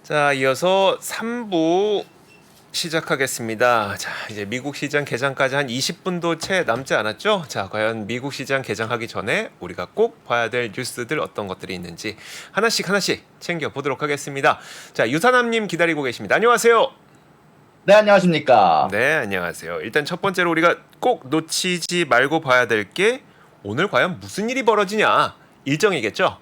자, 이어서 3부 시작하겠습니다. 자, 이제 미국 시장 개장까지 한 20분도 채 남지 않았죠? 자, 과연 미국 시장 개장하기 전에 우리가 꼭 봐야 될 뉴스들 어떤 것들이 있는지 하나씩 챙겨 보도록 하겠습니다. 자, 유사남님 기다리고 계십니다. 안녕하세요. 네, 안녕하십니까. 네, 안녕하세요. 일단 첫 번째로 우리가 꼭 놓치지 말고 봐야 될 게 오늘 과연 무슨 일이 벌어지냐? 일정이겠죠?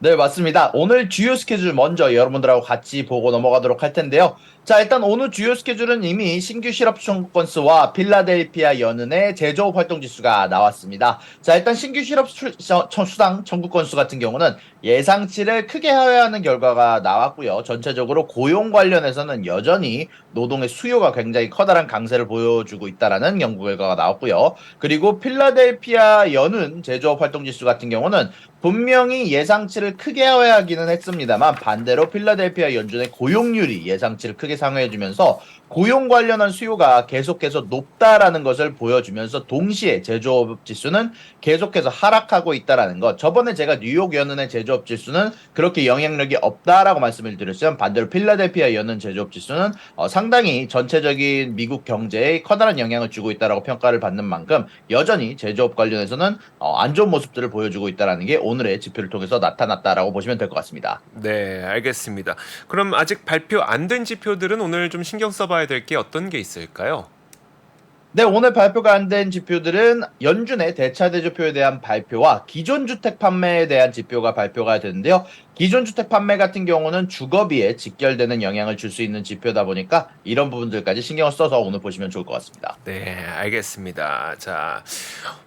네, 맞습니다. 오늘 주요 스케줄 먼저 여러분들하고 같이 보고 넘어가도록 할 텐데요. 자, 일단 오늘 주요 스케줄은 이미 신규 실업 청구 건수와 필라델피아 연은의 제조업 활동 지수가 나왔습니다. 자, 일단 신규 실업 수당 청구 건수 같은 경우는 예상치를 크게 하회하는 결과가 나왔고요. 전체적으로 고용 관련해서는 여전히 노동의 수요가 굉장히 커다란 강세를 보여주고 있다라는 연구 결과가 나왔고요. 그리고 필라델피아 연은 제조업 활동 지수 같은 경우는 분명히 예상치를 크게 하회하기는 했습니다만 반대로 필라델피아 연준의 고용률이 예상치를 크게 상회해주면서 고용 관련한 수요가 계속해서 높다라는 것을 보여주면서 동시에 제조업 지수는 계속해서 하락하고 있다라는 것. 저번에 제가 뉴욕 연은의 제조업 지수는 그렇게 영향력이 없다라고 말씀을 드렸으면 반대로 필라델피아 연은 제조업 지수는 상당히 전체적인 미국 경제에 커다란 영향을 주고 있다라고 평가를 받는 만큼 여전히 제조업 관련해서는 안 좋은 모습들을 보여주고 있다라는 게 오늘의 지표를 통해서 나타났다라고 보시면 될 것 같습니다. 네, 알겠습니다. 그럼 아직 발표 안 된 지표들은 오늘 좀 신경 써봐야 될 게 어떤 게 있을까요? 네, 오늘 발표가 안 된 지표들은 연준의 대차대조표에 대한 발표와 기존 주택 판매에 대한 지표가 발표가 되는데요. 기존 주택 판매 같은 경우는 주거비에 직결되는 영향을 줄 수 있는 지표다 보니까 이런 부분들까지 신경을 써서 오늘 보시면 좋을 것 같습니다. 네, 알겠습니다. 자,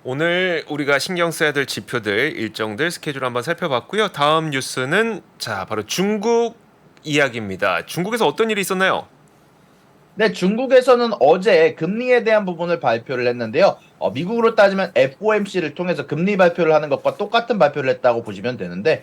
오늘 우리가 신경 써야 될 지표들, 일정들 스케줄 한번 살펴봤고요. 다음 뉴스는 자, 바로 중국 이야기입니다. 중국에서 어떤 일이 있었나요? 네, 중국에서는 어제 금리에 대한 부분을 발표를 했는데요. 미국으로 따지면 FOMC를 통해서 금리 발표를 하는 것과 똑같은 발표를 했다고 보시면 되는데,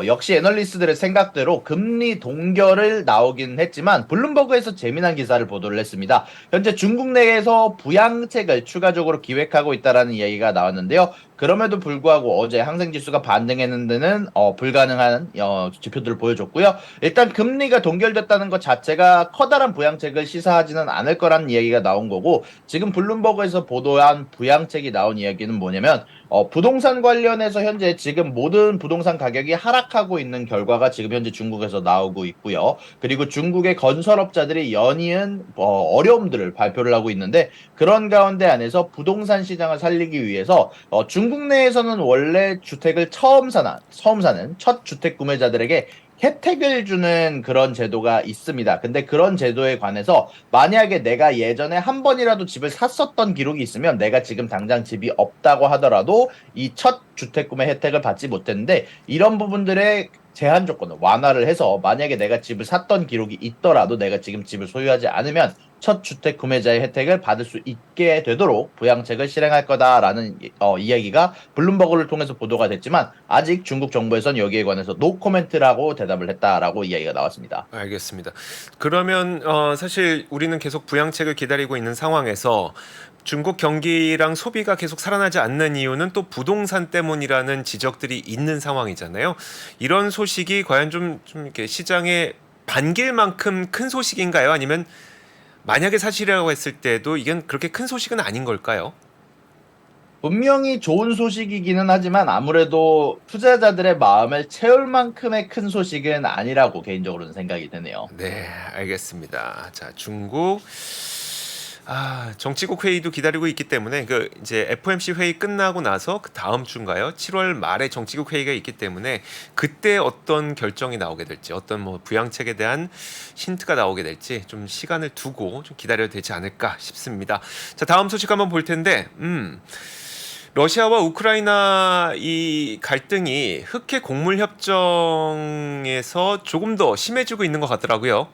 역시 애널리스트들의 생각대로 금리 동결을 나오긴 했지만, 블룸버그에서 재미난 기사를 보도를 했습니다. 현재 중국 내에서 부양책을 추가적으로 기획하고 있다라는 이야기가 나왔는데요. 그럼에도 불구하고 어제 항생지수가 반등했는 데는 불가능한 지표들을 보여줬고요. 일단 금리가 동결됐다는 것 자체가 커다란 부양책을 시사하지는 않을 거라는 이야기가 나온 거고 지금 블룸버그에서 보도한 부양책이 나온 이야기는 뭐냐면 부동산 관련해서 현재 지금 모든 부동산 가격이 하락하고 있는 결과가 지금 현재 중국에서 나오고 있고요. 그리고 중국의 건설업자들이 연이은 어려움들을 발표를 하고 있는데 그런 가운데 안에서 부동산 시장을 살리기 위해서 중국 내에서는 원래 주택을 처음 사는 첫 주택 구매자들에게 혜택을 주는 그런 제도가 있습니다. 근데 그런 제도에 관해서 만약에 내가 예전에 한 번이라도 집을 샀었던 기록이 있으면 내가 지금 당장 집이 없다고 하더라도 이 첫 주택 구매 혜택을 받지 못했는데 이런 부분들의 제한 조건을 완화를 해서 만약에 내가 집을 샀던 기록이 있더라도 내가 지금 집을 소유하지 않으면 첫 주택 구매자의 혜택을 받을 수 있게 되도록 부양책을 실행할 거다라는 이야기가 블룸버그를 통해서 보도가 됐지만 아직 중국 정부에서는 여기에 관해서 노 코멘트라고 대답을 했다라고 이야기가 나왔습니다. 알겠습니다. 그러면 사실 우리는 계속 부양책을 기다리고 있는 상황에서 중국 경기랑 소비가 계속 살아나지 않는 이유는 또 부동산 때문이라는 지적들이 있는 상황이잖아요. 이런 소식이 과연 좀 이렇게 시장에 반길 만큼 큰 소식인가요? 아니면 만약에 사실이라고 했을 때도 이건 그렇게 큰 소식은 아닌 걸까요? 분명히 좋은 소식이기는 하지만 아무래도 투자자들의 마음을 채울 만큼의 큰 소식은 아니라고 개인적으로는 생각이 드네요. 네, 알겠습니다. 자, 중국 정치국 회의도 기다리고 있기 때문에 그 이제 FOMC 회의 끝나고 나서 그 다음 주인가요? 7월 말에 정치국 회의가 있기 때문에 그때 어떤 결정이 나오게 될지, 어떤 뭐 부양책에 대한 힌트가 나오게 될지 좀 시간을 두고 좀 기다려야 되지 않을까 싶습니다. 자, 다음 소식 한번 볼 텐데, 러시아와 우크라이나 이 갈등이 흑해 곡물 협정에서 조금 더 심해지고 있는 것 같더라고요.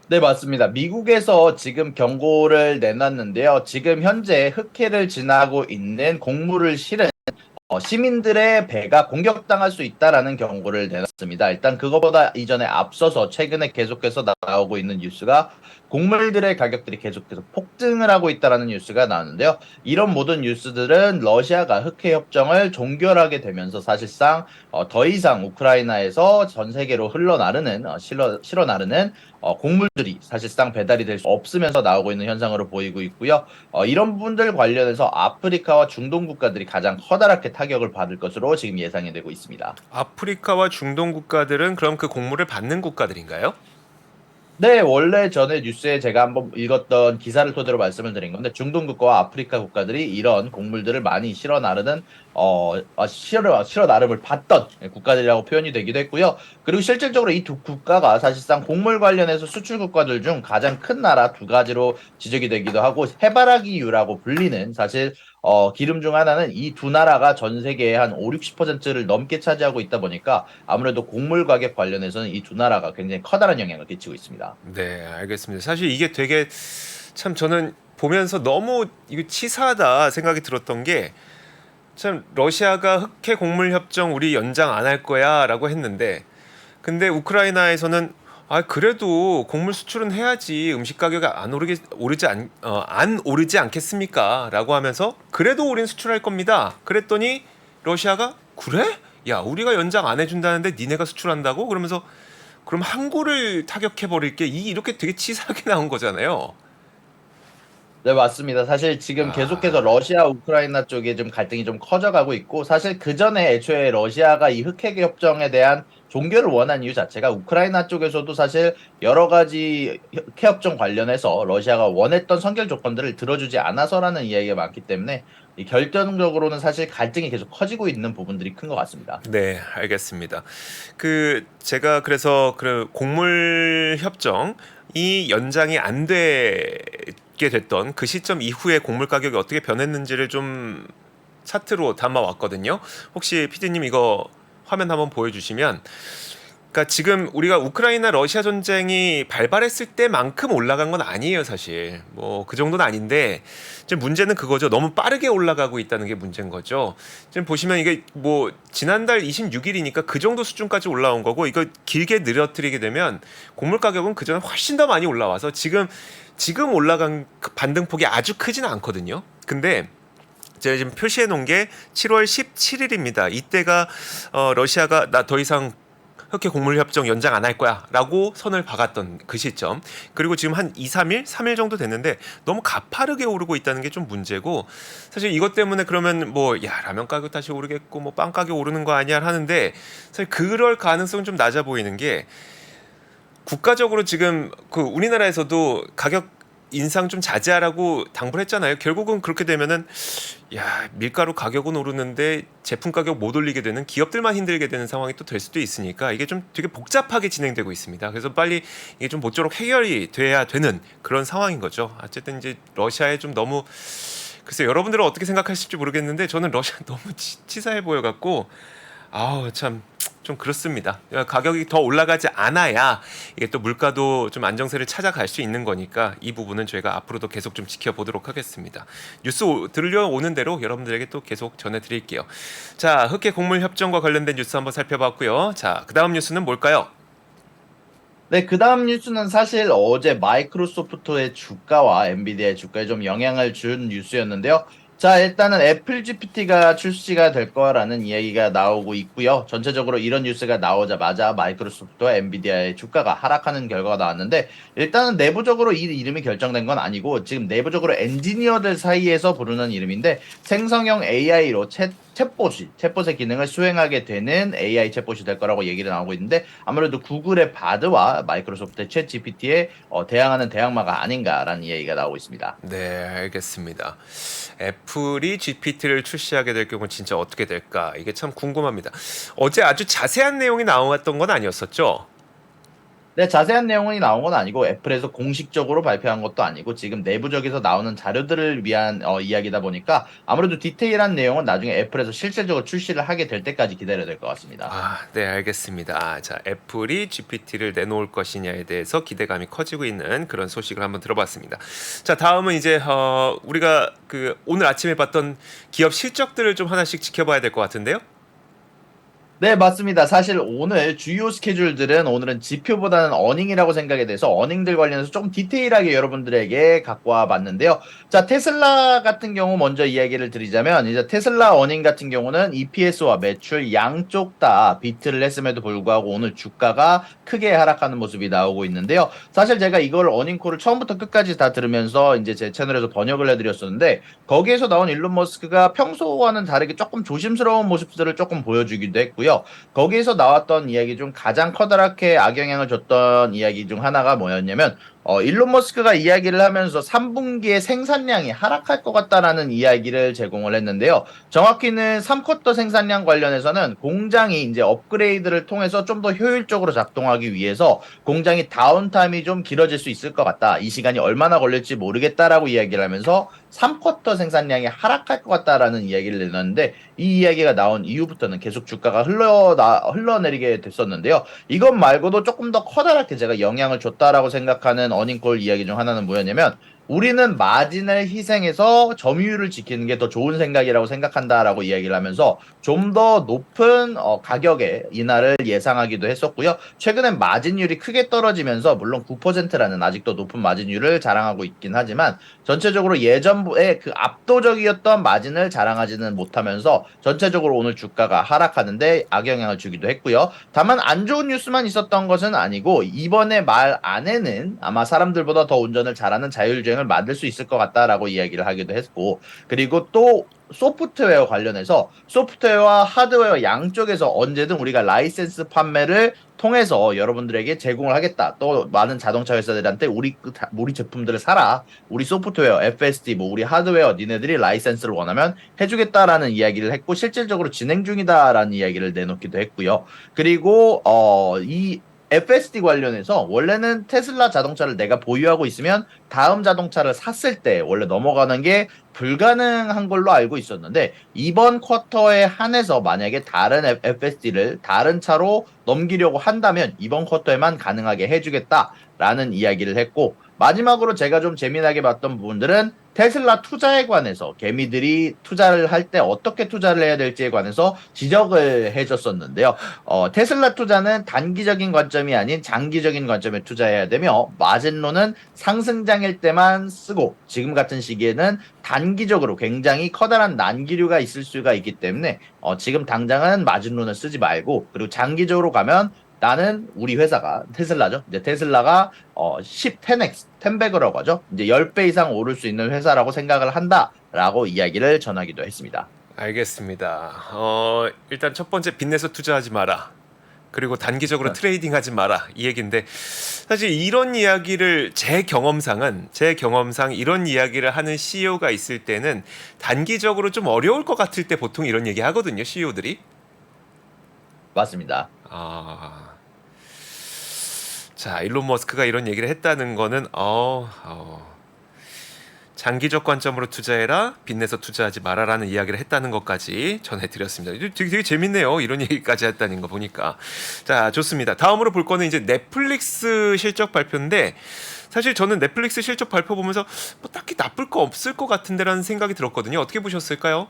네, 맞습니다. 미국에서 지금 경고를 내놨는데요. 지금 현재 흑해를 지나고 있는 곡물을 실은 시민들의 배가 공격당할 수 있다라는 경고를 내놨습니다. 일단 그거보다 이전에 앞서서 최근에 계속해서 나오고 있는 뉴스가 곡물들의 가격들이 계속해서 폭등을 하고 있다라는 뉴스가 나왔는데요. 이런 모든 뉴스들은 러시아가 흑해 협정을 종결하게 되면서 사실상 더 이상 우크라이나에서 전 세계로 흘러나르는 실어 나르는 곡물들이 사실상 배달이 될 수 없으면서 나오고 있는 현상으로 보이고 있고요. 이런 부분들 관련해서 아프리카와 중동 국가들이 가장 커다랗게 타격을 받을 것으로 지금 예상이 되고 있습니다. 아프리카와 중동 국가들은 그럼 그 곡물을 받는 국가들인가요? 네, 원래 전에 뉴스에 제가 한번 읽었던 기사를 토대로 말씀을 드린 건데 중동 국가와 아프리카 국가들이 이런 곡물들을 많이 실어 나르는 실어 나름을 받던 국가들이라고 표현이 되기도 했고요. 그리고 실질적으로 이 두 국가가 사실상 곡물 관련해서 수출 국가들 중 가장 큰 나라 두 가지로 지적이 되기도 하고 해바라기유라고 불리는 사실 기름 중 하나는 이 두 나라가 전 세계의 한 5, 60%를 넘게 차지하고 있다 보니까 아무래도 곡물 가격 관련해서는 이 두 나라가 굉장히 커다란 영향을 끼치고 있습니다. 네, 알겠습니다. 사실 이게 되게 참 저는 보면서 너무 이거 치사하다 생각이 들었던 게 참 러시아가 흑해 곡물 협정 우리 연장 안 할 거야라고 했는데 근데 우크라이나에서는 아 그래도 곡물 수출은 해야지 음식 가격이 안 오르지 않겠습니까?라고 하면서 그래도 우린 수출할 겁니다. 그랬더니 러시아가 그래? 야 우리가 연장 안 해준다는데 니네가 수출한다고? 그러면서 그럼 항구를 타격해 버릴게 이렇게 되게 치사하게 나온 거잖아요. 네, 맞습니다. 사실 지금 계속해서 아, 러시아, 우크라이나 쪽에 좀 갈등이 좀 커져가고 있고, 사실 그 전에 애초에 러시아가 이 흑해 협정에 대한 종결을 원한 이유 자체가 우크라이나 쪽에서도 사실 여러 가지 흑해 협정 관련해서 러시아가 원했던 선결 조건들을 들어주지 않아서라는 이야기가 많기 때문에 이 결정적으로는 사실 갈등이 계속 커지고 있는 부분들이 큰 것 같습니다. 네, 알겠습니다. 그 제가 그래서 그 곡물 협정이 연장이 안 되게 됐던 그 시점 이후에 곡물 가격이 어떻게 변했는지를 좀 차트로 담아 왔거든요. 혹시 피디님 이거 화면 한번 보여주시면 그러니까 지금 우리가 우크라이나 러시아 전쟁이 발발했을 때만큼 올라간 건 아니에요, 사실. 뭐 그 정도는 아닌데 지금 문제는 그거죠. 너무 빠르게 올라가고 있다는 게 문제인 거죠. 지금 보시면 이게 뭐 지난달 26일이니까 그 정도 수준까지 올라온 거고 이거 길게 늘어뜨리게 되면 곡물 가격은 그 전에 훨씬 더 많이 올라와서 지금 올라간 그 반등폭이 아주 크지는 않거든요. 근데 제가 지금 표시해 놓은 게 7월 17일입니다. 이때가 러시아가 나 더 이상 흑해 곡물 협정 연장 안 할 거야라고 선을 박았던 그 시점. 그리고 지금 한 2, 3일, 3일 정도 됐는데 너무 가파르게 오르고 있다는 게 좀 문제고 사실 이것 때문에 그러면 뭐 야, 라면 가격 다시 오르겠고 뭐 빵 가격 오르는 거 아니야 하는데 사실 그럴 가능성은 좀 낮아 보이는 게 국가적으로 지금 그 우리나라에서도 가격 인상 좀 자제하라고 당부를 했잖아요. 결국은 그렇게 되면은 야 밀가루 가격은 오르는데 제품 가격 못 올리게 되는 기업들만 힘들게 되는 상황이 또 될 수도 있으니까 이게 좀 되게 복잡하게 진행되고 있습니다. 그래서 빨리 이게 좀 모쪼록 해결이 돼야 되는 그런 상황인 거죠. 어쨌든 이제 러시아에 좀 너무 글쎄 여러분들은 어떻게 생각하실지 모르겠는데 저는 러시아 너무 치사해 보여 갖고 아우 참 좀 그렇습니다. 가격이 더 올라가지 않아야 이게 또 물가도 좀 안정세를 찾아갈 수 있는 거니까 이 부분은 저희가 앞으로도 계속 좀 지켜보도록 하겠습니다. 뉴스 들려오는 대로 여러분들에게 또 계속 전해드릴게요. 자, 흑해 곡물 협정과 관련된 뉴스 한번 살펴봤고요. 자, 그다음 뉴스는 뭘까요? 네, 그 다음 뉴스는 사실 어제 마이크로소프트의 주가와 엔비디아의 주가에 좀 영향을 준 뉴스였는데요. 자, 일단은 애플 GPT가 출시가 될 거라는 이야기가 나오고 있고요. 전체적으로 이런 뉴스가 나오자마자 마이크로소프트와 엔비디아의 주가가 하락하는 결과가 나왔는데 일단은 내부적으로 이 이름이 결정된 건 아니고 지금 내부적으로 엔지니어들 사이에서 부르는 이름인데 생성형 AI로 챗봇의 기능을 수행하게 되는 AI 챗봇이 될 거라고 얘기를 나오고 있는데 아무래도 구글의 바드와 마이크로소프트의 챗 GPT에 대항하는 대항마가 아닌가라는 이야기가 나오고 있습니다. 네, 알겠습니다. 애플이 GPT를 출시하게 될 경우 진짜 어떻게 될까? 이게 참 궁금합니다. 어제 아주 자세한 내용이 나왔던 건 아니었었죠? 네, 자세한 내용이 나온 건 아니고 애플에서 공식적으로 발표한 것도 아니고 지금 내부적에서 나오는 자료들을 위한 이야기다 보니까 아무래도 디테일한 내용은 나중에 애플에서 실질적으로 출시를 하게 될 때까지 기다려야 될 것 같습니다. 네, 알겠습니다. 자, 애플이 GPT를 내놓을 것이냐에 대해서 기대감이 커지고 있는 그런 소식을 한번 들어봤습니다. 자, 다음은 이제 우리가 그 오늘 아침에 봤던 기업 실적들을 좀 하나씩 지켜봐야 될 것 같은데요. 네, 맞습니다. 사실 오늘 주요 스케줄들은 오늘은 지표보다는 어닝이라고 생각이 돼서 어닝들 관련해서 조금 디테일하게 여러분들에게 갖고 와 봤는데요. 자, 테슬라 같은 경우 먼저 이야기를 드리자면 이제 테슬라 어닝 같은 경우는 EPS와 매출 양쪽 다 비트를 했음에도 불구하고 오늘 주가가 크게 하락하는 모습이 나오고 있는데요. 사실 제가 이걸 어닝콜을 처음부터 끝까지 다 들으면서 이제 제 채널에서 번역을 해드렸었는데 거기에서 나온 일론 머스크가 평소와는 다르게 조금 조심스러운 모습들을 조금 보여주기도 했고요. 거기에서 나왔던 이야기 중 가장 커다랗게 악영향을 줬던 이야기 중 하나가 뭐였냐면 일론 머스크가 이야기를 하면서 3분기에 생산량이 하락할 것 같다라는 이야기를 제공을 했는데요. 정확히는 3쿼터 생산량 관련해서는 공장이 이제 업그레이드를 통해서 좀 더 효율적으로 작동하기 위해서 공장이 다운타임이 좀 길어질 수 있을 것 같다. 이 시간이 얼마나 걸릴지 모르겠다라고 이야기를 하면서 3쿼터 생산량이 하락할 것 같다라는 이야기를 내놨는데 이 이야기가 나온 이후부터는 계속 주가가 흘러내리게 됐었는데요. 이것 말고도 조금 더 커다랗게 제가 영향을 줬다라고 생각하는 어닝콜 이야기 중 하나는 뭐였냐면 우리는 마진을 희생해서 점유율을 지키는 게 더 좋은 생각이라고 생각한다라고 이야기를 하면서 좀 더 높은 가격의 인하를 예상하기도 했었고요. 최근엔 마진율이 크게 떨어지면서 물론 9%라는 아직도 높은 마진율을 자랑하고 있긴 하지만 전체적으로 예전에 그 압도적이었던 마진을 자랑하지는 못하면서 전체적으로 오늘 주가가 하락하는데 악영향을 주기도 했고요. 다만 안 좋은 뉴스만 있었던 것은 아니고 이번에 말 안에는 아마 사람들보다 더 운전을 잘하는 자율주행을 만들 수 있을 것 같다라고 이야기를 하기도 했고 그리고 또 소프트웨어 관련해서 소프트웨어와 하드웨어 양쪽에서 언제든 우리가 라이센스 판매를 통해서 여러분들에게 제공을 하겠다. 또 많은 자동차 회사들한테 우리 제품들을 사라. 우리 소프트웨어, FSD, 뭐 우리 하드웨어 니네들이 라이센스를 원하면 해주겠다라는 이야기를 했고 실질적으로 진행 중이다라는 이야기를 내놓기도 했고요. 그리고 이 FSD 관련해서 원래는 테슬라 자동차를 내가 보유하고 있으면 다음 자동차를 샀을 때 원래 넘어가는 게 불가능한 걸로 알고 있었는데 이번 쿼터에 한해서 만약에 다른 FSD를 다른 차로 넘기려고 한다면 이번 쿼터에만 가능하게 해주겠다라는 이야기를 했고 마지막으로 제가 좀 재미나게 봤던 부분들은 테슬라 투자에 관해서 개미들이 투자를 할 때 어떻게 투자를 해야 될지에 관해서 지적을 해줬었는데요. 테슬라 투자는 단기적인 관점이 아닌 장기적인 관점에 투자해야 되며 마진론은 상승장일 때만 쓰고 지금 같은 시기에는 단기적으로 굉장히 커다란 난기류가 있을 수가 있기 때문에 지금 당장은 마진론을 쓰지 말고 그리고 장기적으로 가면 나는 우리 회사가 테슬라죠. 이제 테슬라가 10x, 10배그라고 하죠. 이제 10배 이상 오를 수 있는 회사라고 생각을 한다라고 이야기를 전하기도 했습니다. 알겠습니다. 일단 첫 번째 빚내서 투자하지 마라. 그리고 단기적으로 네. 트레이딩하지 마라 이 얘기인데 사실 이런 이야기를 제 경험상 이런 이야기를 하는 CEO가 있을 때는 단기적으로 좀 어려울 것 같을 때 보통 이런 얘기 하거든요 CEO들이. 맞습니다. 자 일론 머스크가 이런 얘기를 했다는 거는 장기적 관점으로 투자해라, 빚내서 투자하지 마라라는 이야기를 했다는 것까지 전해드렸습니다. 되게 재밌네요. 이런 얘기까지 했다는 거 보니까. 자, 좋습니다. 다음으로 볼 거는 이제 넷플릭스 실적 발표인데 사실 저는 넷플릭스 실적 발표 보면서 뭐 딱히 나쁠 거 없을 것 같은데라는 생각이 들었거든요. 어떻게 보셨을까요?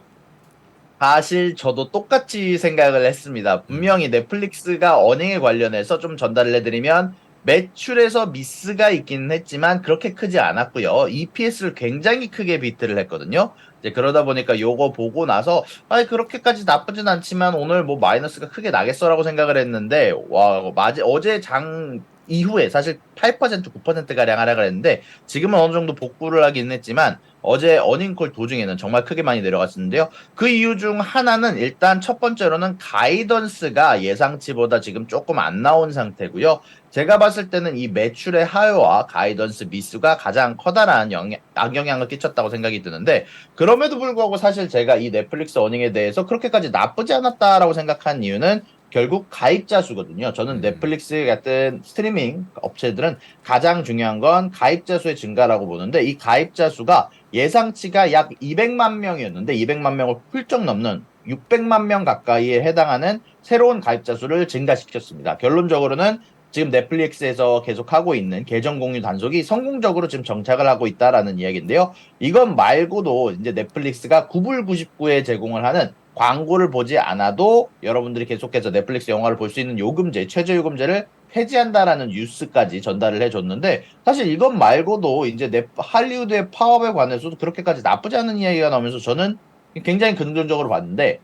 사실 저도 똑같이 생각을 했습니다. 분명히 넷플릭스가 어닝에 관련해서 좀 전달을 해드리면 매출에서 미스가 있기는 했지만 그렇게 크지 않았고요. EPS를 굉장히 크게 비트를 했거든요. 이제 그러다 보니까 요거 보고 나서 그렇게까지 나쁘진 않지만 오늘 뭐 마이너스가 크게 나겠어라고 생각을 했는데 와 어제 장 이후에 사실 8% 9%가량 하락을 했는데 지금은 어느 정도 복구를 하긴 했지만 어제 어닝콜 도중에는 정말 크게 많이 내려갔었는데요. 그 이유 중 하나는 일단 첫 번째로는 가이던스가 예상치보다 지금 조금 안 나온 상태고요. 제가 봤을 때는 이 매출의 하회와 가이던스 미스가 가장 커다란 악영향을 끼쳤다고 생각이 드는데 그럼에도 불구하고 사실 제가 이 넷플릭스 어닝에 대해서 그렇게까지 나쁘지 않았다라고 생각한 이유는 결국 가입자 수거든요. 저는 넷플릭스 같은 스트리밍 업체들은 가장 중요한 건 가입자 수의 증가라고 보는데 이 가입자 수가 예상치가 약 200만 명이었는데 200만 명을 훌쩍 넘는 600만 명 가까이에 해당하는 새로운 가입자 수를 증가시켰습니다. 결론적으로는 지금 넷플릭스에서 계속하고 있는 계정 공유 단속이 성공적으로 지금 정착을 하고 있다라는 이야기인데요. 이건 말고도 이제 넷플릭스가 9불 99에 제공을 하는 광고를 보지 않아도 여러분들이 계속해서 넷플릭스 영화를 볼 수 있는 요금제, 최저 요금제를 폐지한다라는 뉴스까지 전달을 해줬는데 사실 이것 말고도 이제 할리우드의 파업에 관해서도 그렇게까지 나쁘지 않은 이야기가 나오면서 저는 굉장히 긍정적으로 봤는데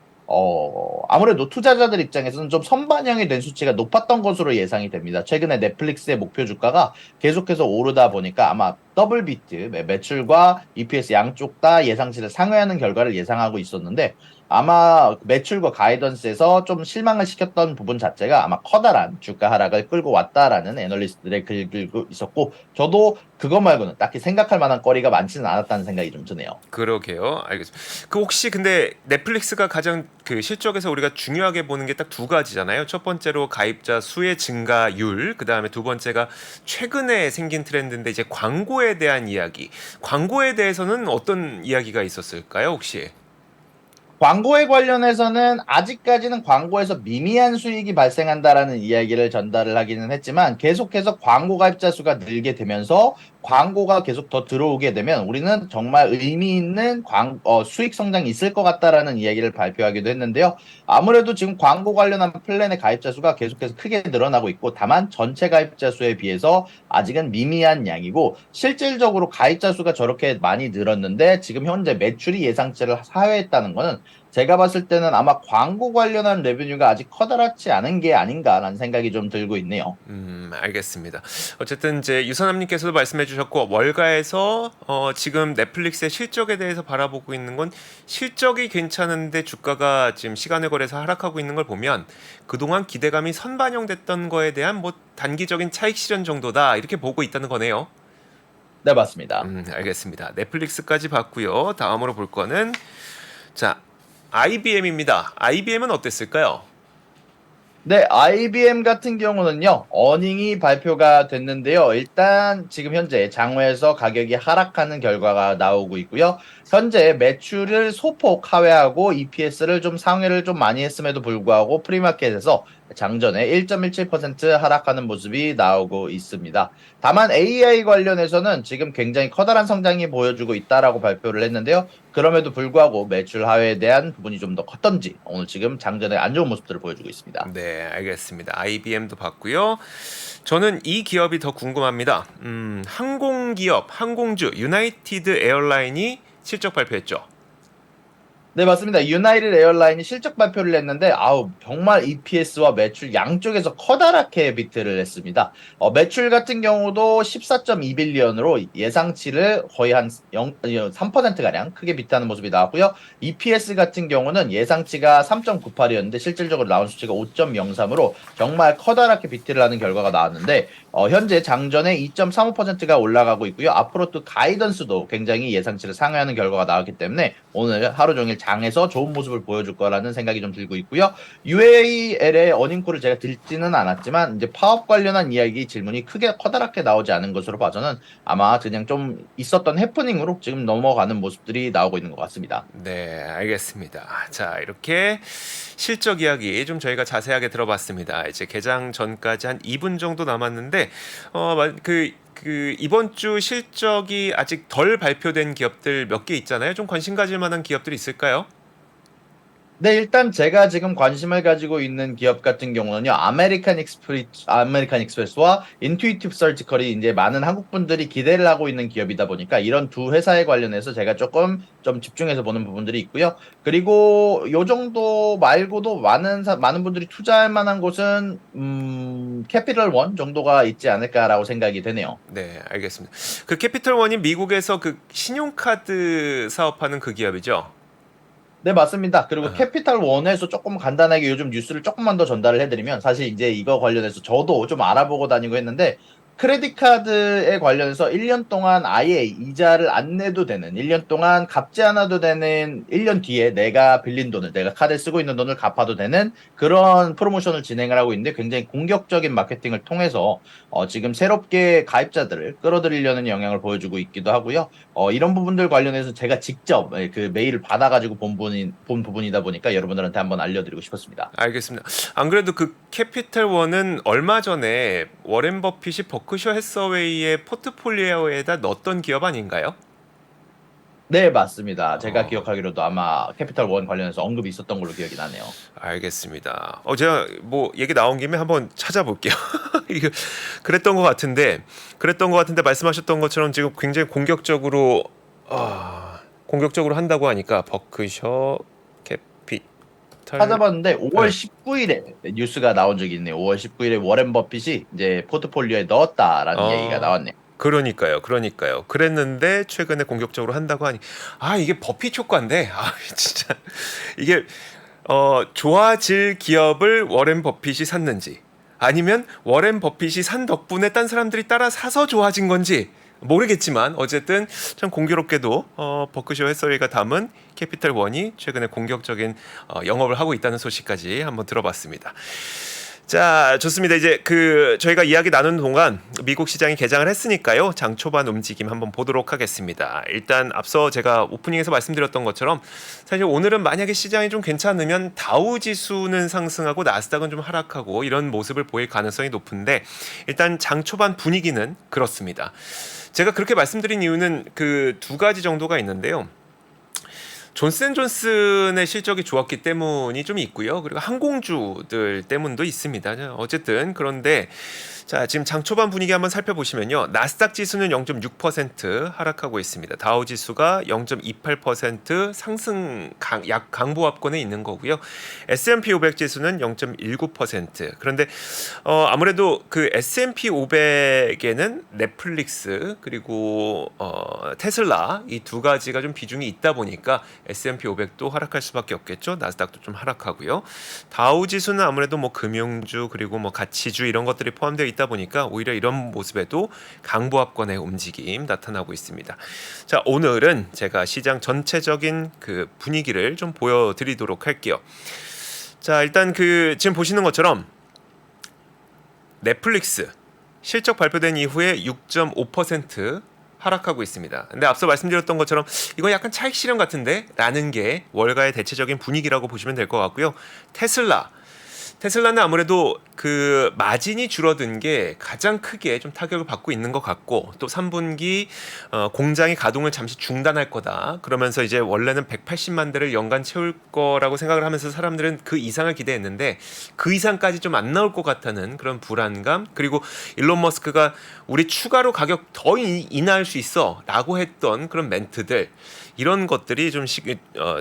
아무래도 투자자들 입장에서는 좀 선반영이 된 수치가 높았던 것으로 예상이 됩니다. 최근에 넷플릭스의 목표 주가가 계속해서 오르다 보니까 아마 더블 비트, 매출과 EPS 양쪽 다 예상치를 상회하는 결과를 예상하고 있었는데 아마 매출과 가이던스에서 좀 실망을 시켰던 부분 자체가 아마 커다란 주가 하락을 끌고 왔다라는 애널리스트들의 글들도 있었고 저도 그것 말고는 딱히 생각할 만한 거리가 많지는 않았다는 생각이 좀 드네요. 그러게요. 알겠습니다. 그 혹시 근데 넷플릭스가 가장 그 실적에서 우리가 중요하게 보는 게 딱 두 가지잖아요. 첫 번째로 가입자 수의 증가율, 그 다음에 두 번째가 최근에 생긴 트렌드인데 이제 광고에 대한 이야기. 광고에 대해서는 어떤 이야기가 있었을까요, 혹시? 광고에 관련해서는 아직까지는 광고에서 미미한 수익이 발생한다라는 이야기를 전달을 하기는 했지만 계속해서 광고 가입자 수가 늘게 되면서 광고가 계속 더 들어오게 되면 우리는 정말 의미 있는 수익 성장이 있을 것 같다라는 이야기를 발표하기도 했는데요. 아무래도 지금 광고 관련한 플랜의 가입자 수가 계속해서 크게 늘어나고 있고 다만 전체 가입자 수에 비해서 아직은 미미한 양이고 실질적으로 가입자 수가 저렇게 많이 늘었는데 지금 현재 매출이 예상치를 하회했다는 것은 제가 봤을 때는 아마 광고 관련한 레베뉴가 아직 커다랗지 않은 게 아닌가라는 생각이 좀 들고 있네요. 알겠습니다. 어쨌든 이제 유선남님께서도 말씀해 주셨고 월가에서 지금 넷플릭스의 실적에 대해서 바라보고 있는 건 실적이 괜찮은데 주가가 지금 시간을 거래서 하락하고 있는 걸 보면 그동안 기대감이 선반영됐던 거에 대한 뭐 단기적인 차익 실현 정도다 이렇게 보고 있다는 거네요. 네, 맞습니다. 알겠습니다. 넷플릭스까지 봤고요. 다음으로 볼 거는 자 IBM입니다. IBM은 어땠을까요? 네, IBM 같은 경우는요, 어닝이 발표가 됐는데요. 일단 지금 현재 장외에서 가격이 하락하는 결과가 나오고 있고요. 현재 매출을 소폭 하회하고 EPS를 좀 상회를 좀 많이 했음에도 불구하고 프리마켓에서 장전에 1.17% 하락하는 모습이 나오고 있습니다. 다만 AI 관련해서는 지금 굉장히 커다란 성장이 보여주고 있다라고 발표를 했는데요. 그럼에도 불구하고 매출 하회에 대한 부분이 좀 더 컸던지 오늘 지금 장전에 안 좋은 모습들을 보여주고 있습니다. 네, 알겠습니다. IBM도 봤고요. 저는 이 기업이 더 궁금합니다. 항공기업, 항공주 유나이티드 에어라인이 실적 발표했죠. 네, 맞습니다. 유나이티드 에어라인이 실적 발표를 했는데, 정말 EPS와 매출 양쪽에서 커다랗게 비트를 했습니다. 매출 같은 경우도 14.2빌리언으로 예상치를 거의 한 3%가량 크게 비트하는 모습이 나왔고요. EPS 같은 경우는 예상치가 3.98이었는데, 실질적으로 나온 수치가 5.03으로 정말 커다랗게 비트를 하는 결과가 나왔는데, 현재 장전에 2.35%가 올라가고 있고요. 앞으로 또 가이던스도 굉장히 예상치를 상회하는 결과가 나왔기 때문에 오늘 하루 종일 장에서 좋은 모습을 보여줄 거라는 생각이 좀 들고 있고요. UAL의 어닝콜을 제가 듣지는 않았지만 이제 파업 관련한 이야기 질문이 크게 커다랗게 나오지 않은 것으로 봐서는 아마 그냥 좀 있었던 해프닝으로 지금 넘어가는 모습들이 나오고 있는 것 같습니다. 네, 알겠습니다. 자, 이렇게 실적 이야기 좀 저희가 자세하게 들어봤습니다. 이제 개장 전까지 한 2분 정도 남았는데 그 이번 주 실적이 아직 덜 발표된 기업들 몇 개 있잖아요. 좀 관심 가질 만한 기업들이 있을까요? 네, 일단 제가 지금 관심을 가지고 있는 기업 같은 경우는요, 아메리칸 익스프레스와 인투이티브 서지컬이 이제 많은 한국 분들이 기대를 하고 있는 기업이다 보니까 이런 두 회사에 관련해서 제가 조금 좀 집중해서 보는 부분들이 있고요. 그리고 요 정도 말고도 많은 분들이 투자할 만한 곳은, 캐피털 원 정도가 있지 않을까라고 생각이 되네요. 네, 알겠습니다. 그 캐피털 원이 미국에서 그 신용카드 사업하는 그 기업이죠. 네, 맞습니다. 그리고 아, 캐피탈 원에서 조금 간단하게 요즘 뉴스를 조금만 더 전달을 해드리면 사실 이제 이거 관련해서 저도 좀 알아보고 다니고 했는데 크레딧 카드에 관련해서 1년 동안 아예 이자를 안 내도 되는, 1년 동안 갚지 않아도 되는, 1년 뒤에 내가 빌린 돈을, 내가 카드에 쓰고 있는 돈을 갚아도 되는 그런 프로모션을 진행을 하고 있는데, 굉장히 공격적인 마케팅을 통해서 지금 새롭게 가입자들을 끌어들이려는 영향을 보여주고 있기도 하고요. 이런 부분들 관련해서 제가 직접 그 메일을 받아가지고 본 부분이다 보니까 여러분들한테 한번 알려드리고 싶었습니다. 알겠습니다. 안 그래도 그 캐피털 원은 얼마 전에 워렌 버핏이 버크셔 해서웨이의 포트폴리오에다 넣었던 기업 아닌가요? 네, 맞습니다. 제가 어, 기억하기로도 아마 캐피탈 원 관련해서 언급이 있었던 걸로 기억이 나네요. 알겠습니다. 제가 뭐 얘기 나온 김에 한번 찾아볼게요. 이게 그랬던 것 같은데 말씀하셨던 것처럼 지금 굉장히 공격적으로 한다고 하니까 버크셔 캐피탈. 찾아봤는데 5월 네. 19일에 뉴스가 나온 적이 있네요. 5월 19일에 워렌 버핏이 이제 포트폴리오에 넣었다라는 얘기가 어, 나왔네요. 그러니까요. 그랬는데 최근에 공격적으로 한다고 하니 이게 버핏 효과인데 진짜 이게 좋아질 기업을 워렌 버핏이 샀는지 아니면 워렌 버핏이 산 덕분에 딴 사람들이 따라 사서 좋아진 건지 모르겠지만 어쨌든 참 공교롭게도 버크셔 해서웨이가 담은 캐피털 원이 최근에 공격적인 영업을 하고 있다는 소식까지 한번 들어봤습니다. 자, 좋습니다. 이제 저희가 이야기 나누는 동안 미국 시장이 개장을 했으니까요. 장 초반 움직임 한번 보도록 하겠습니다. 일단 앞서 제가 오프닝에서 말씀드렸던 것처럼 사실 오늘은 만약에 시장이 좀 괜찮으면 다우 지수는 상승하고 나스닥은 좀 하락하고 이런 모습을 보일 가능성이 높은데 일단 장 초반 분위기는 그렇습니다. 제가 그렇게 말씀드린 이유는 그 두 가지 정도가 있는데요. 존슨앤존슨의 실적이 좋았기 때문이 좀 있고요. 그리고 항공주들 때문도 있습니다. 어쨌든 그런데 자, 지금 장 초반 분위기 한번 살펴보시면요. 나스닥 지수는 0.6% 하락하고 있습니다. 다우 지수가 0.28% 상승 강보합권에 있는 거고요. S&P 500 지수는 0.19%. 그런데 아무래도 그 S&P 500에는 넷플릭스 그리고 테슬라 이 두 가지가 좀 비중이 있다 보니까 S&P 500도 하락할 수밖에 없겠죠. 나스닥도 좀 하락하고요. 다우 지수는 아무래도 뭐 금융주 그리고 뭐 가치주 이런 것들이 포함되어 있다 보니까 오히려 이런 모습에도 강보합권의 움직임 나타나고 있습니다. 자, 오늘은 제가 시장 전체적인 그 분위기를 좀 보여드리도록 할게요. 자, 일단 지금 보시는 것처럼 넷플릭스 실적 발표된 이후에 6.5% 하락하고 있습니다. 근데 앞서 말씀드렸던 것처럼 이건 약간 차익 실현 같은데 라는 게 월가의 대체적인 분위기라고 보시면 될 것 같고요. 테슬라는 아무래도 그 마진이 줄어든 게 가장 크게 좀 타격을 받고 있는 것 같고 또 3분기 공장의 가동을 잠시 중단할 거다. 그러면서 이제 원래는 180만 대를 연간 채울 거라고 생각을 하면서 사람들은 그 이상을 기대했는데 그 이상까지 좀 안 나올 것 같다는 그런 불안감 그리고 일론 머스크가 우리 추가로 가격 더 인하할 수 있어 라고 했던 그런 멘트들 이런 것들이 좀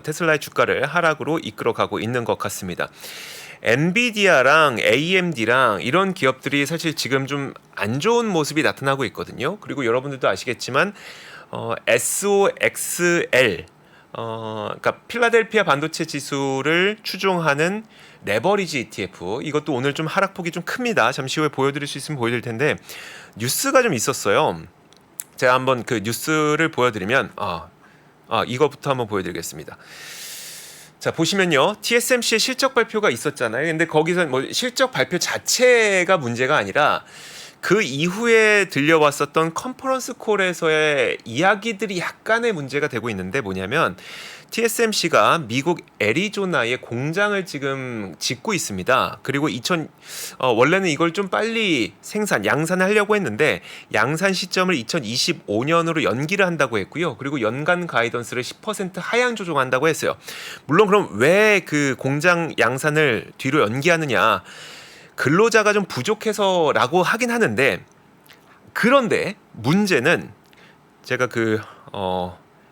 테슬라의 주가를 하락으로 이끌어가고 있는 것 같습니다. 엔비디아랑 AMD랑 이런 기업들이 사실 지금 좀 안 좋은 모습이 나타나고 있거든요. 그리고 여러분들도 아시겠지만 SOXL 그러니까 필라델피아 반도체 지수를 추종하는 레버리지 ETF 이것도 오늘 좀 하락폭이 좀 큽니다. 잠시 후에 보여드릴 수 있으면 보여드릴 텐데 뉴스가 좀 있었어요. 제가 한번 그 뉴스를 보여드리면 이거부터 한번 보여드리겠습니다. 자, 보시면요. TSMC의 실적 발표가 있었잖아요. 근데 거기서 뭐 실적 발표 자체가 문제가 아니라 그 이후에 들려왔었던 컨퍼런스 콜에서의 이야기들이 약간의 문제가 되고 있는데 뭐냐면 TSMC가 미국 애리조나에 공장을 지금 짓고 있습니다. 그리고 원래는 이걸 좀 빨리 양산하려고 했는데 양산 시점을 2025년으로 연기를 한다고 했고요. 그리고 연간 가이던스를 10% 하향 조정한다고 했어요. 물론 그럼 왜 그 공장 양산을 뒤로 연기하느냐? 근로자가 좀 부족해서라고 하긴 하는데 그런데 문제는 제가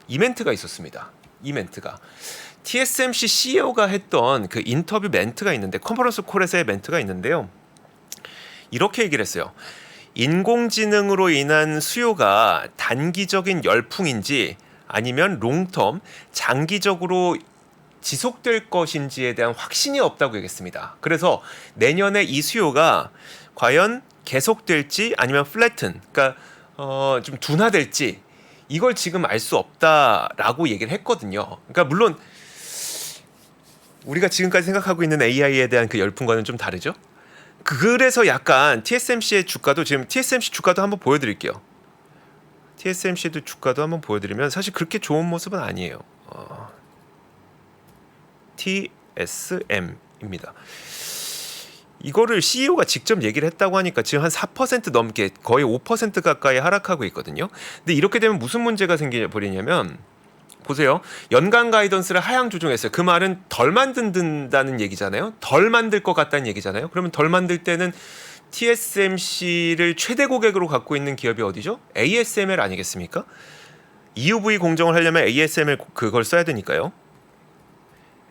이벤트가 있었습니다. 이벤트가 TSMC CEO가 했던 그 인터뷰 멘트가 있는데 컨퍼런스 콜에서의 멘트가 있는데요. 이렇게 얘기를 했어요. 인공지능으로 인한 수요가 단기적인 열풍인지 아니면 롱텀 장기적으로 지속될 것인지에 대한 확신이 없다고 얘기했습니다. 그래서 내년에 이 수요가 과연 계속될지 아니면 플래튼, 그러니까 좀 둔화될지 이걸 지금 알 수 없다라고 얘기를 했거든요. 그러니까 물론 우리가 지금까지 생각하고 있는 AI에 대한 그 열풍과는 좀 다르죠. 그래서 약간 TSMC의 주가도 지금 TSMC 주가도 한번 보여드릴게요. TSMC도 주가도 한번 보여드리면 사실 그렇게 좋은 모습은 아니에요. TSM입니다. 이거를 CEO가 직접 얘기를 했다고 하니까 지금 한 4% 넘게 거의 5% 가까이 하락하고 있거든요. 근데 이렇게 되면 무슨 문제가 생겨버리냐면 보세요. 연간 가이던스를 하향 조정했어요. 그 말은 덜 만든다는 얘기잖아요. 덜 만들 것 같다는 얘기잖아요. 그러면 덜 만들 때는 TSMC를 최대 고객으로 갖고 있는 기업이 어디죠? ASML 아니겠습니까? EUV 공정을 하려면 ASML 그걸 써야 되니까요.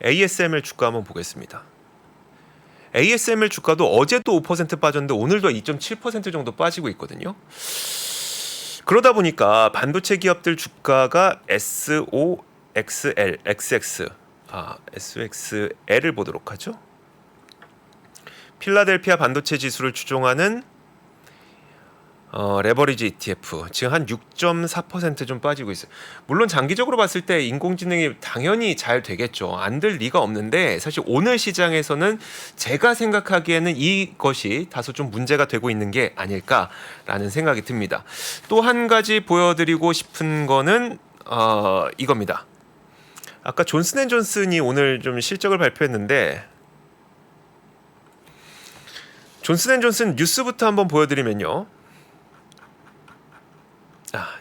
ASML 주가 한번 보겠습니다. ASML 주가도 어제도 5% 빠졌는데 오늘도 2.7% 정도 빠지고 있거든요. 그러다 보니까 반도체 기업들 주가가 SOXL, XX, SOXL을 보도록 하죠. 필라델피아 반도체 지수를 추종하는 레버리지 ETF 지금 한 6.4% 빠지고 있어요. 물론 장기적으로 봤을 때 인공지능이 당연히 잘 되겠죠. 안 될 리가 없는데 사실 오늘 시장에서는 제가 생각하기에는 이것이 다소 좀 문제가 되고 있는 게 아닐까라는 생각이 듭니다. 또 한 가지 보여드리고 싶은 거는 이겁니다. 아까 존슨앤존슨이 오늘 좀 실적을 발표했는데 존슨앤존슨 뉴스부터 한번 보여드리면요.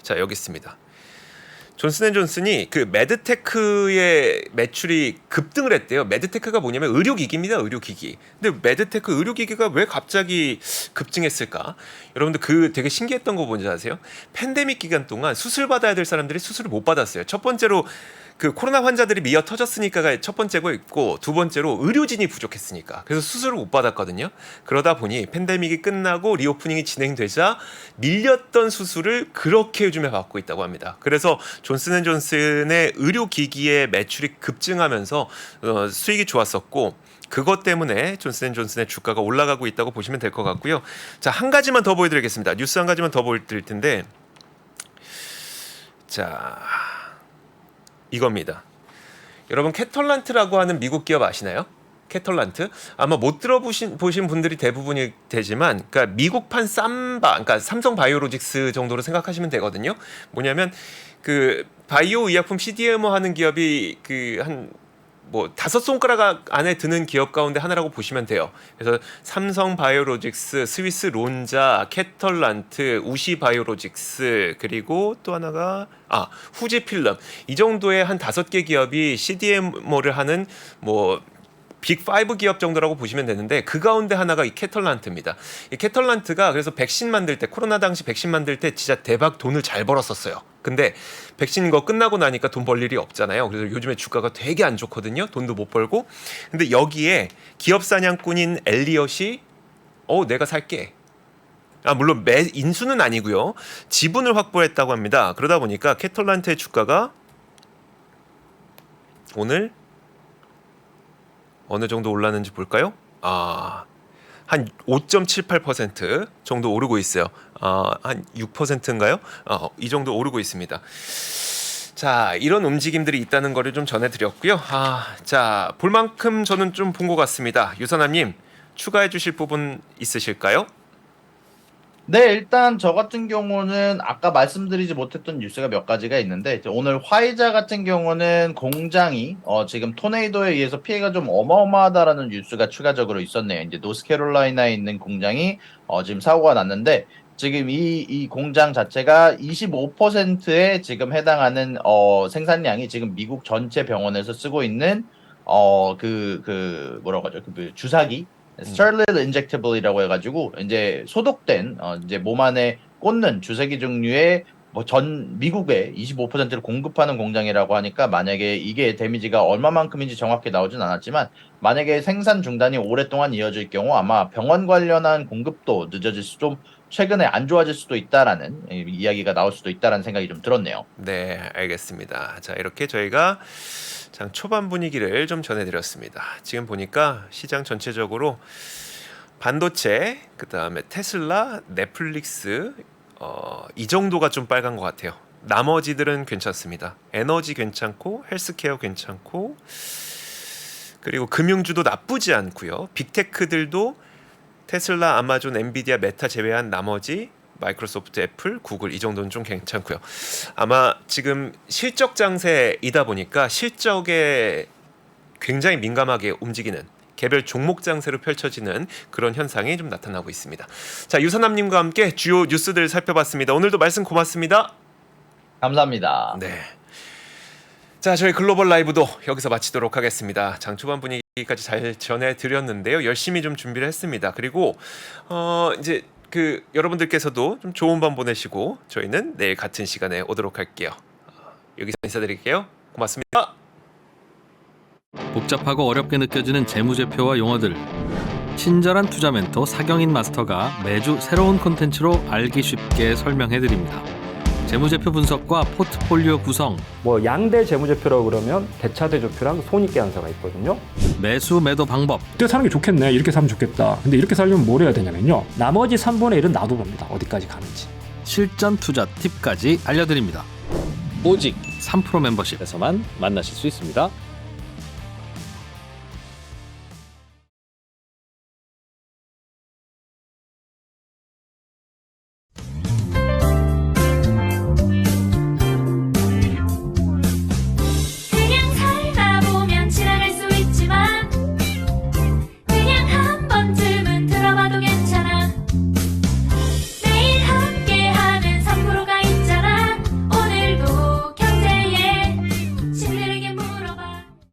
자 여기 있습니다. 존슨앤존슨이 그 메드테크의 매출이 급등을 했대요. 메드테크가 뭐냐면 의료기기입니다. 의료기기. 근데 메드테크 의료기기가 왜 갑자기 급증했을까? 여러분들 그 되게 신기했던 거 뭔지 아세요? 팬데믹 기간 동안 수술 받아야 될 사람들이 수술을 못 받았어요. 첫 번째로 그 코로나 환자들이 미어 터졌으니까가 첫 번째고 있고 두 번째로 의료진이 부족했으니까 그래서 수술을 못 받았거든요. 그러다 보니 팬데믹이 끝나고 리오프닝이 진행되자 밀렸던 수술을 그렇게 요즘에 받고 있다고 합니다. 그래서 존슨앤존슨의 의료기기의 매출이 급증하면서 수익이 좋았었고 그것 때문에 존슨앤존슨의 주가가 올라가고 있다고 보시면 될 것 같고요. 자, 한 가지만 더 보여드리겠습니다. 뉴스 한 가지만 더 보여드릴 텐데 자 이겁니다. 여러분 캐털란트라고 하는 미국 기업 아시나요? 캐털란트 아마 못 들어보신 분들이 대부분이 되지만 그러니까 미국판 삼바 그러니까 삼성 바이오로직스 정도로 생각하시면 되거든요. 뭐냐면 그 바이오 의약품 CDMO 하는 기업이 그 한 뭐 5손가락 안에 드는 기업 가운데 하나라고 보시면 돼요. 그래서 삼성 바이오로직스, 스위스 론자, 캐털란트, 우시 바이오로직스 그리고 또 하나가 후지필름 이 정도의 한 5개 기업이 CDMO를 하는 뭐 빅5 기업 정도라고 보시면 되는데 그 가운데 하나가 이 캐털란트입니다. 이 캐털란트가 그래서 백신 만들 때 코로나 당시 백신 만들 때 진짜 대박 돈을 잘 벌었었어요. 근데 백신 거 끝나고 나니까 돈 벌 일이 없잖아요. 그래서 요즘에 주가가 되게 안 좋거든요. 돈도 못 벌고. 근데 여기에 기업 사냥꾼인 엘리엇이 내가 살게. 물론 인수는 아니고요. 지분을 확보했다고 합니다. 그러다 보니까 캐털란트의 주가가 오늘 어느 정도 올랐는지 볼까요? 한 5.78% 정도 오르고 있어요. 한 6%인가요? 이 정도 오르고 있습니다. 자, 이런 움직임들이 있다는 거를 좀 전해드렸고요. 자, 볼 만큼 저는 좀 본 것 같습니다. 유선아님, 추가해 주실 부분 있으실까요? 네, 일단 저 같은 경우는 아까 말씀드리지 못했던 뉴스가 몇 가지가 있는데 이제 오늘 화이자 같은 경우는 공장이 지금 토네이도에 의해서 피해가 좀 어마어마하다라는 뉴스가 추가적으로 있었네요. 이제 노스캐롤라이나에 있는 공장이 지금 사고가 났는데 지금 이 공장 자체가 25%에 지금 해당하는 생산량이 지금 미국 전체 병원에서 쓰고 있는 뭐라고 하죠? 그 주사기 스터릴리드 인젝터블이라고 해가지고 이제 소독된 이제 몸 안에 꽂는 주사기 종류의 뭐 전 미국에 25%를 공급하는 공장이라고 하니까 만약에 이게 데미지가 얼마만큼인지 정확히 나오진 않았지만 만약에 생산 중단이 오랫동안 이어질 경우 아마 병원 관련한 공급도 늦어질 수 좀 최근에 안 좋아질 수도 있다라는 이야기가 나올 수도 있다라는 생각이 좀 들었네요. 네, 알겠습니다. 자, 이렇게 저희가 장 초반 분위기를 좀 전해드렸습니다. 지금 보니까 시장 전체적으로 반도체, 그다음에 테슬라, 넷플릭스 이 정도가 좀 빨간 것 같아요. 나머지들은 괜찮습니다. 에너지 괜찮고 헬스케어 괜찮고 그리고 금융주도 나쁘지 않고요. 빅테크들도 테슬라, 아마존, 엔비디아, 메타 제외한 나머지 마이크로소프트, 애플, 구글 이 정도는 좀 괜찮고요. 아마 지금 실적 장세이다 보니까 실적에 굉장히 민감하게 움직이는 개별 종목 장세로 펼쳐지는 그런 현상이 좀 나타나고 있습니다. 자, 유선남님과 함께 주요 뉴스들 살펴봤습니다. 오늘도 말씀 고맙습니다. 감사합니다. 네. 자, 저희 글로벌 라이브도 여기서 마치도록 하겠습니다. 장 초반 분위기까지 잘 전해드렸는데요. 열심히 좀 준비를 했습니다. 그리고 이제 여러분들께서도 좀 좋은 밤 보내시고 저희는 내일 같은 시간에 오도록 할게요. 여기서 인사드릴게요. 고맙습니다. 복잡하고 어렵게 느껴지는 재무제표와 용어들. 친절한 투자 멘토 사경인 마스터가 매주 새로운 콘텐츠로 알기 쉽게 설명해드립니다. 재무제표 분석과 포트폴리오 구성, 뭐 양대 재무제표라고 그러면 대차대조표랑 손익계산서가 있거든요. 매수 매도 방법, 이때 사는 게 좋겠네. 이렇게 사면 좋겠다. 근데 이렇게 살려면 뭘 해야 되냐면요. 나머지 3분의 1은 놔둬봅니다. 어디까지 가는지. 실전 투자 팁까지 알려드립니다. 오직 3프로 멤버십에서만 만나실 수 있습니다.